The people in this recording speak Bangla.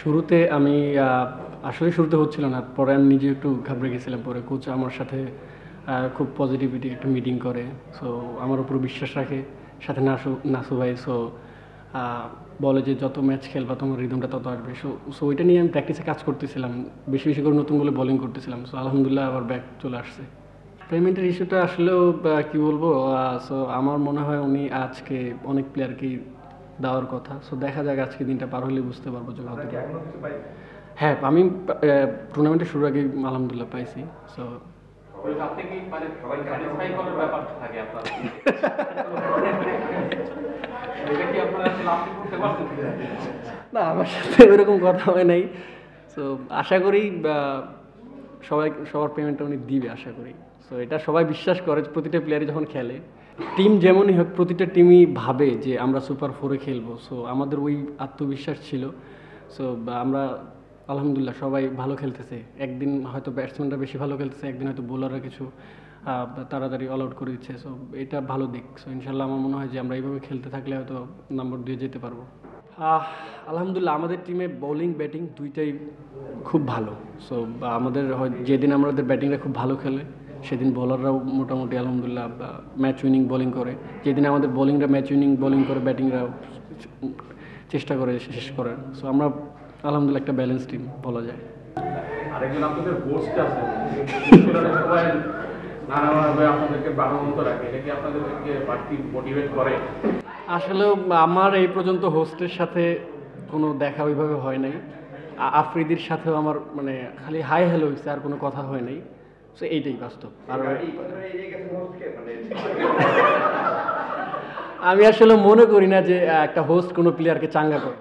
শুরুতে আমি আসলে শুরুতে হচ্ছিল না, পরে আমি নিজে একটু ঘাবড়ে গেছিলাম। পরে কোচ আমার সাথে খুব পজিটিভিটি একটা মিটিং করে, সো আমার উপর বিশ্বাস রাখে, সাথে নাসু ভাই। সো বলে যে যত ম্যাচ খেলবা তোমার রিদমটা তত আসবে। সো ওইটা নিয়ে আমি প্র্যাকটিসে কাজ করতেছিলাম, বেশি বেশি করে নতুন বলে বোলিং করতেছিলাম। সো আলহামদুলিল্লাহ আবার ব্যাক চলে আসছে। পেমেন্টের ইস্যুটা আসলেও কি বলবো, সো আমার মনে হয় উনি আজকে অনেক প্লেয়ারকেই দেওয়ার কথা। সো দেখা যাক, আজকে দিনটা পার হলে বুঝতে পারবো যে কতটা। হ্যাঁ, আমি টুর্নামেন্টের শুরুর আগে আলহামদুলিল্লাহ পাইছি। সো না, আমার সাথে ওইরকম কথা হয় নাই। সো আশা করি সবার পেমেন্টটা উনি দিবে, আশা করি। সো এটা সবাই বিশ্বাস করে, প্রতিটা প্লেয়ারই যখন খেলে, টিম যেমনই হোক, প্রতিটা টিমই ভাবে যে আমরা সুপার ফোরে খেলবো। সো আমাদের ওই আত্মবিশ্বাস ছিল। সো আমরা আলহামদুলিল্লাহ সবাই ভালো খেলতেছে। একদিন হয়তো ব্যাটসম্যানরা বেশি ভালো খেলতেছে, একদিন হয়তো বোলাররা কিছু তাড়াতাড়ি অল আউট করে দিচ্ছে। সো এটা ভালো দিক। সো ইনশাল্লাহ আমার মনে হয় যে আমরা এইভাবে খেলতে থাকলে হয়তো নম্বর দিয়ে যেতে পারবো। আলহামদুলিল্লাহ আমাদের টিমে বোলিং ব্যাটিং দুইটাই খুব ভালো। সো আমাদের যেদিন আমাদের ব্যাটিংরা খুব ভালো খেলে, সেদিন বোলাররাও মোটামুটি আলহামদুলিল্লাহ ম্যাচ উইনিং বোলিং করে। যেদিন আমাদের বোলিংরা ম্যাচ উইনিং বোলিং করে, ব্যাটিংরাও চেষ্টা করে শেষ করার। সো আমরা আলহামদুলিল্লাহ একটা ব্যালেন্স টিম বলা যায়। আরেকজন আপনাদের হোস্ট আছে, সবাই নানাভাবে আপনাদেরকে প্রাণবন্ত রাখে, এটা কি আপনাদেরকে বাড়তি মোটিভেট করে? আসলে আমার এই পর্যন্ত হোস্টের সাথে কোনো দেখা ওইভাবে হয় নাই। আফ্রিদির সাথেও আমার মানে খালি হাই হ্যালো হয়েছে, আর কোনো কথা হয় নাই। সো এইটাই বাস্তব। আর আমি আসলে মনে করি না যে একটা হোস্ট কোনো প্লেয়ারকে চাঙ্গা করে।